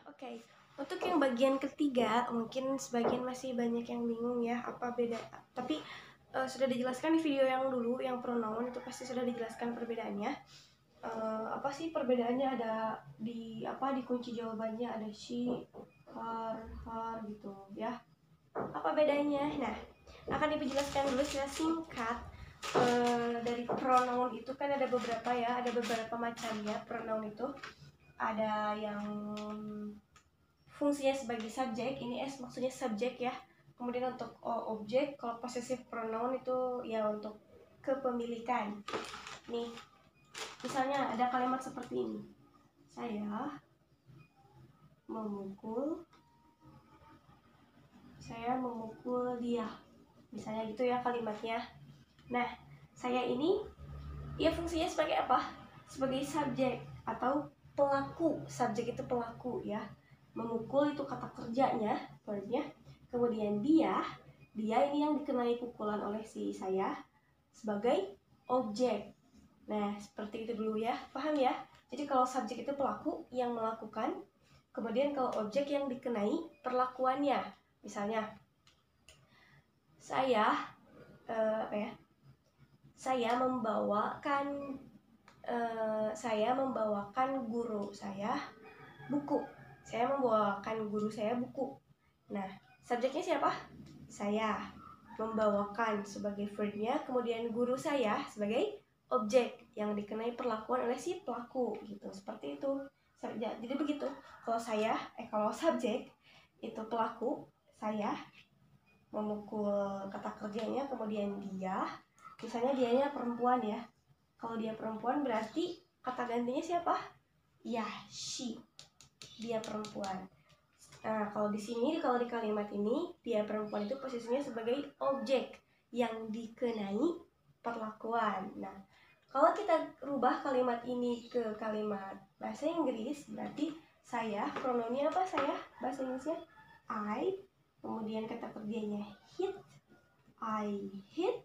Oke, untuk yang bagian ketiga mungkin sebagian masih banyak yang bingung ya apa beda. Tapi sudah dijelaskan di video yang dulu yang pronoun itu pasti sudah dijelaskan perbedaannya. Apa sih perbedaannya ada di di kunci jawabannya ada she, her gitu ya. Apa bedanya? Nah, akan dijelaskan dulu secara singkat. Dari pronoun itu kan ada beberapa ya, ada beberapa macamnya pronoun itu. Ada yang fungsinya sebagai subjek, ini S maksudnya subjek ya. Kemudian untuk objek, kalau possessive pronoun itu ya untuk kepemilikan. Nih, misalnya ada kalimat seperti ini. Saya memukul dia. Misalnya gitu ya kalimatnya. Nah, saya ini ya fungsinya sebagai apa? Sebagai subjek atau pelaku. Subjek itu pelaku ya. Memukul itu kata kerjanya, verbnya. Kemudian dia ini yang dikenai pukulan oleh si saya sebagai objek. Nah, seperti itu dulu ya. Paham ya? Jadi kalau subjek itu pelaku yang melakukan, kemudian kalau objek yang dikenai perlakuannya. Misalnya saya saya membawakan guru saya buku. Saya membawakan guru saya buku. Nah, subjeknya siapa? Saya. Membawakan sebagai verbnya, kemudian guru saya sebagai objek yang dikenai perlakuan oleh si pelaku gitu. Seperti itu. Jadi begitu. Kalau subjek itu pelaku, saya memukul kata kerjanya, kemudian dia, misalnya dianya perempuan ya. Kalau dia perempuan berarti kata gantinya siapa? Ya, she. Dia perempuan. Nah, kalau di kalimat ini, dia perempuan itu posisinya sebagai objek yang dikenai perlakuan. Nah, kalau kita rubah kalimat ini ke kalimat bahasa Inggris, berarti saya, pronounnya apa saya? Bahasa Inggrisnya I, kemudian kata kerjanya hit, I hit,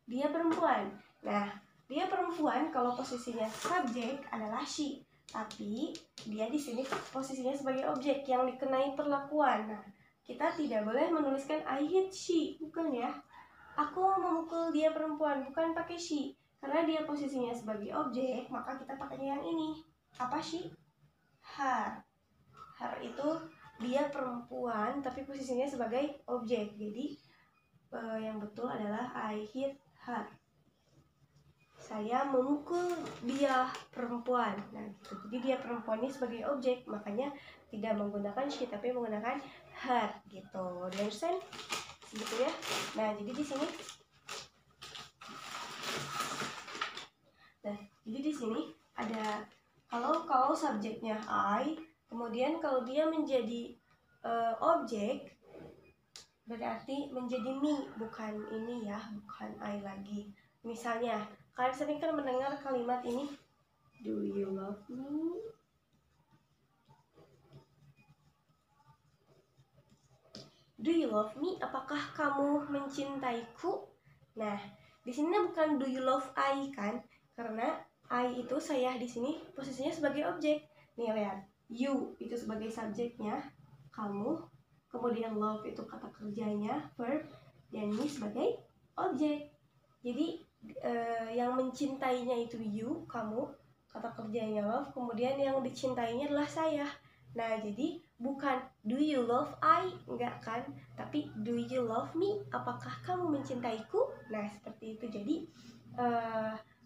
dia perempuan. Nah, dia perempuan kalau posisinya subjek adalah she. Tapi dia di sini posisinya sebagai objek yang dikenai perlakuan. Nah, kita tidak boleh menuliskan I hit she, bukan ya. Aku memukul dia perempuan, bukan pakai she. Karena dia posisinya sebagai objek, maka kita pakainya yang ini. Apa she? Her. Her itu dia perempuan, tapi posisinya sebagai objek. Jadi yang betul adalah I hit her. Saya memukul dia perempuan. Nah, gitu. Jadi dia perempuan ini sebagai objek, makanya tidak menggunakan she tapi menggunakan her gitu. Do you understand? Gitu ya. Nah, jadi di sini ada kalau subjeknya I, kemudian kalau dia menjadi objek berarti menjadi me, bukan ini ya, bukan I lagi. Misalnya kalian sering kan mendengar kalimat ini, do you love me? Do you love me? Apakah kamu mencintaiku? Nah, di sini bukan do you love I kan? Karena I itu saya di sini posisinya sebagai objek. Nih lihat, you itu sebagai subjeknya, kamu, kemudian love itu kata kerjanya, verb, dan me sebagai objek. Jadi yang mencintainya itu you, kamu, kata kerjanya love, kemudian yang dicintainya adalah saya. Nah, jadi bukan do you love I, enggak kan, tapi do you love me, apakah kamu mencintaiku. Nah, seperti itu. Jadi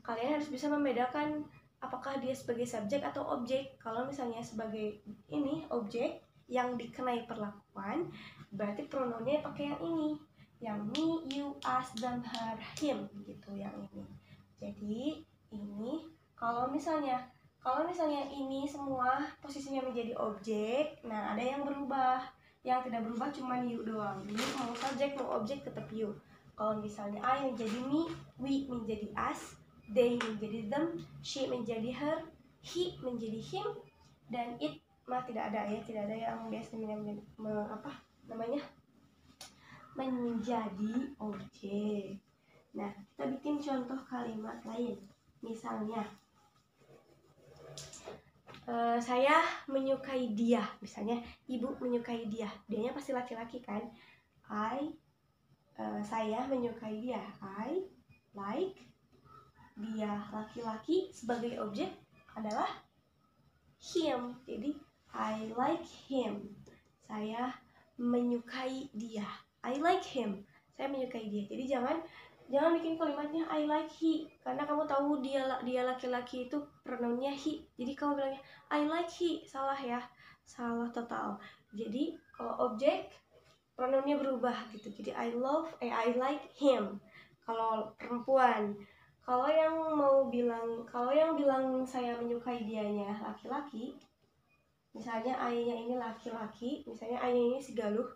kalian harus bisa membedakan apakah dia sebagai subjek atau objek. Kalau misalnya sebagai ini objek yang dikenai perlakuan, berarti pronounnya pakai yang ini, yang me, you, us, them, her, him gitu, yang ini. Jadi ini kalau misalnya ini semua posisinya menjadi objek, nah ada yang berubah. Yang tidak berubah cuma you doang. Jadi mau subjek mau objek tetap you. Kalau misalnya I menjadi me, we menjadi us, they menjadi them, she menjadi her, he menjadi him, dan it mah tidak ada ya, tidak ada yang biasanya menjadi objek. Nah, kita bikin contoh kalimat lain. Misalnya Saya menyukai dia, misalnya ibu menyukai dia, dianya pasti laki-laki kan. Saya menyukai dia, I like dia. Laki-laki sebagai objek adalah him, jadi I like him. Saya menyukai dia, I like him. Saya menyukai dia. Jadi jangan bikin kalimatnya I like he, karena kamu tahu dia laki-laki itu pronounnya he. Jadi kamu bilangnya I like he, salah ya, salah total. Jadi kalau objek pronounnya berubah gitu. Jadi I like him. Kalau perempuan, kalau yang bilang saya menyukai dianya laki-laki, misalnya I-nya ini laki-laki, misalnya I-nya ini si Galuh.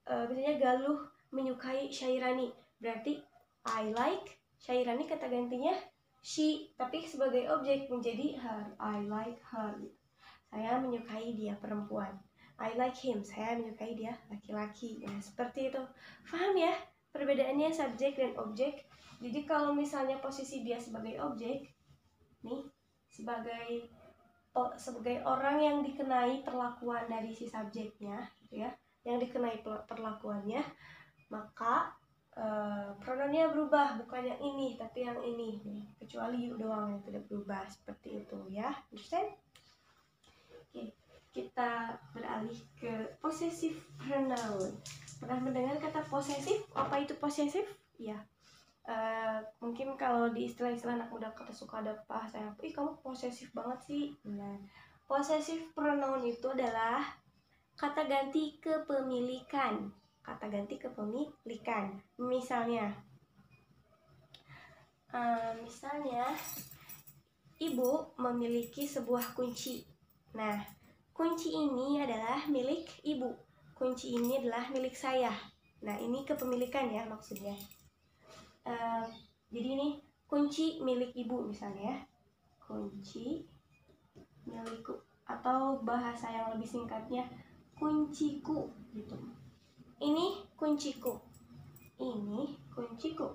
Misalnya Galuh menyukai Syairani, berarti I like Syairani, kata gantinya she, tapi sebagai objek menjadi her. I like her. Saya menyukai dia perempuan. I like him. Saya menyukai dia laki-laki. Ya, seperti itu. Paham ya perbedaannya subjek dan objek? Jadi kalau misalnya posisi dia sebagai objek, nih, sebagai orang yang dikenai perlakuan dari si subjeknya, gitu ya, yang dikenai perlakuannya, maka pronounnya berubah, bukan yang ini tapi yang ini, kecuali you doang yang tidak berubah, seperti itu ya. Understand? Oke, kita beralih ke possessive pronoun. Pernah mendengar kata posesif? Apa itu posesif? Ya, mungkin kalau di istilah-istilah anak muda kata suka ada bahasa yang, ih kamu posesif banget sih. Nah, possessive pronoun itu adalah kata ganti kepemilikan. Kata ganti kepemilikan. Misalnya, ibu memiliki sebuah kunci. Nah, kunci ini adalah milik ibu. Kunci ini adalah milik saya. Nah, ini kepemilikan ya maksudnya. Jadi ini kunci milik ibu misalnya. Kunci milikku. Atau bahasa yang lebih singkatnya, kunciku gitu. Ini kunciku. Ini kunciku.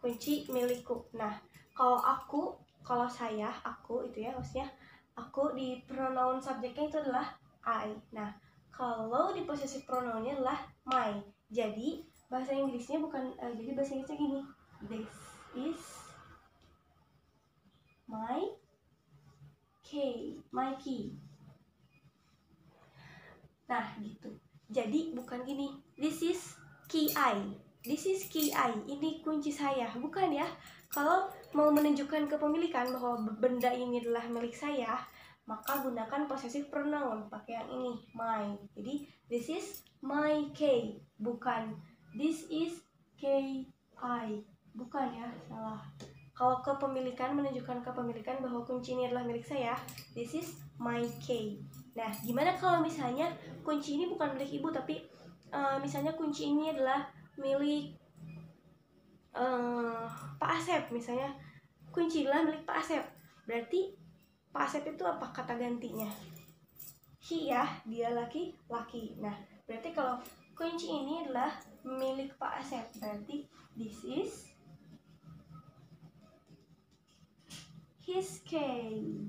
Kunci milikku. Nah, kalau saya, aku itu ya, maksudnya aku di pronoun subjeknya itu adalah I. Nah, kalau di possessive pronounnya adalah my. Jadi bahasa Inggrisnya jadi bahasa Inggrisnya gini. This is my key. Nah, gitu. Jadi bukan gini. This is key I. Ini kunci saya. Bukan ya. Kalau mau menunjukkan kepemilikan bahwa benda ini adalah milik saya, maka gunakan possessive pronoun, pakai yang ini, my. Jadi this is my key, bukan this is key I. Bukan ya, salah. Kalau kepemilikan menunjukkan kepemilikan bahwa kunci ini adalah milik saya, this is my key. Nah, gimana kalau misalnya kunci ini bukan milik ibu, tapi misalnya kunci ini adalah milik Pak Asep, misalnya kunci adalah milik Pak Asep, berarti Pak Asep itu apa kata gantinya? He ya, dia laki-laki. Nah, berarti kalau kunci ini adalah milik Pak Asep, berarti this is his key.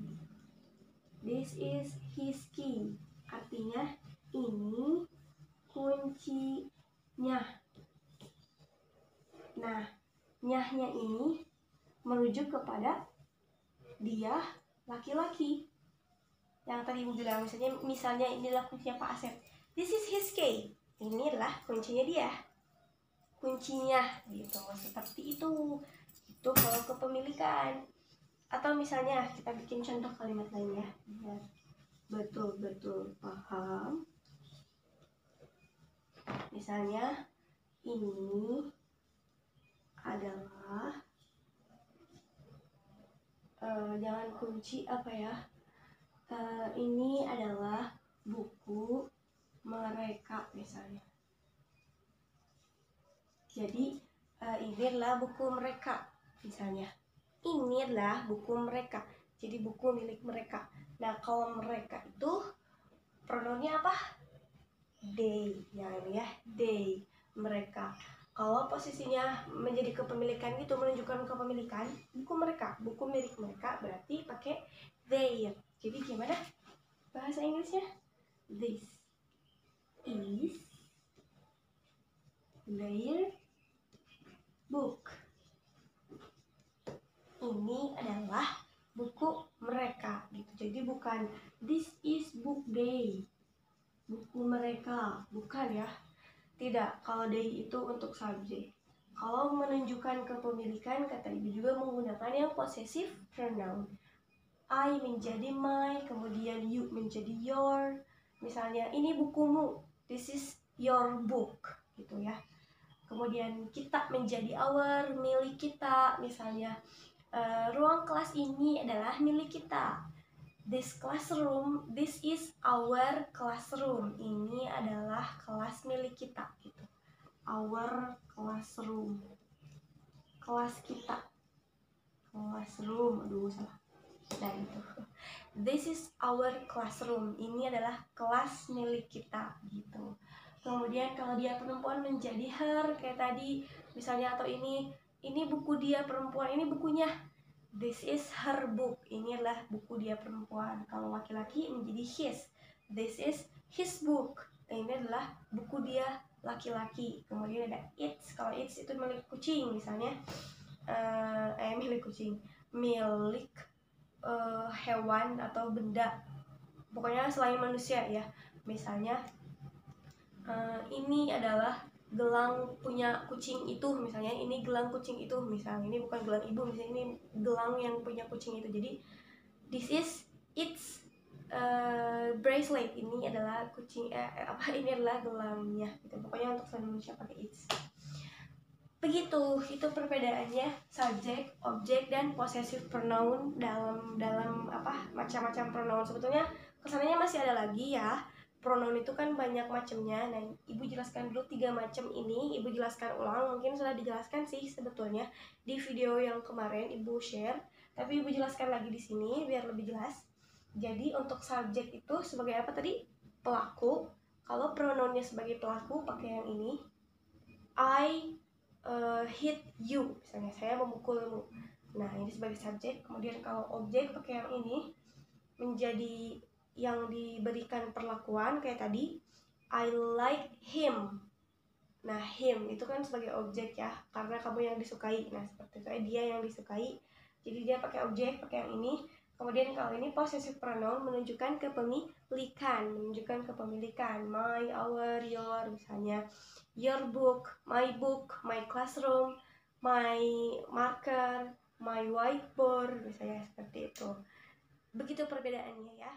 This is his key. Artinya ini kuncinya. Nah, nyahnya ini merujuk kepada dia laki-laki. Yang tadi ibu bilang, misalnya inilah kuncinya Pak Asep. This is his key. Ini adalah kuncinya dia. Kuncinya gitu, seperti itu. Itu kalau kepemilikan. Atau misalnya kita bikin contoh kalimat lainnya. Betul-betul paham. Misalnya ini adalah jangan kunci apa ya, ini adalah buku mereka misalnya. Jadi ini adalah buku mereka misalnya. Ini adalah buku mereka, jadi buku milik mereka. Nah, kalau mereka itu pronounnya apa? They, ya they, mereka. Kalau posisinya menjadi kepemilikan gitu, menunjukkan kepemilikan buku mereka, buku milik mereka, berarti pakai their. Jadi gimana bahasa Inggrisnya? This is their book. Ini adalah buku mereka gitu. Jadi bukan this is book day, buku mereka, bukan ya. Tidak, kalau they itu untuk subjek. Kalau menunjukkan kepemilikan, kata ibu juga menggunakan yang possessive pronoun. I menjadi my, kemudian you menjadi your. Misalnya ini bukumu, this is your book gitu ya. Kemudian kita menjadi our, milik kita. Misalnya ruang kelas ini adalah milik kita. This classroom, this is our classroom. Ini adalah kelas milik kita gitu. Our classroom, kelas kita. Classroom, aduh salah. Nah itu. This is our classroom. Ini adalah kelas milik kita gitu. Kemudian kalau dia perempuan menjadi her kayak tadi misalnya, atau ini buku dia perempuan, ini bukunya. This is her book. Ini adalah buku dia perempuan. Kalau laki-laki menjadi his. This is his book. Ini adalah buku dia laki-laki. Kemudian ada its. Kalau its itu milik kucing misalnya. Milik kucing. Milik hewan atau benda. Pokoknya selain manusia ya. Misalnya ini adalah gelang punya kucing itu, misalnya ini gelang kucing itu, misalnya ini bukan gelang ibu, misalnya ini gelang yang punya kucing itu. Jadi this is its bracelet. Ini adalah kucing ini adalah gelangnya gitu. Pokoknya untuk selain manusia pakai its. Begitu, itu perbedaannya subjek, objek, dan possessive pronoun dalam macam-macam pronoun. Sebetulnya kesannya masih ada lagi ya. Pronoun itu kan banyak macamnya. Nah, ibu jelaskan dulu 3 macam ini. Ibu jelaskan ulang, mungkin sudah dijelaskan sih sebetulnya di video yang kemarin ibu share, tapi ibu jelaskan lagi di sini biar lebih jelas. Jadi untuk subjek itu sebagai apa tadi? Pelaku. Kalau pronounnya sebagai pelaku pakai yang ini. I hit you, misalnya saya memukulmu. Nah, ini sebagai subjek. Kemudian kalau objek pakai yang ini, menjadi yang diberikan perlakuan kayak tadi. I like him. Nah, him itu kan sebagai objek ya, karena kamu yang disukai. Nah, seperti itu, dia yang disukai. Jadi dia pakai objek, pakai yang ini. Kemudian kalau ini possessive pronoun menunjukkan kepemilikan, my, our, your, misalnya your book, my classroom, my marker, my whiteboard, misalnya seperti itu. Begitu perbedaannya ya.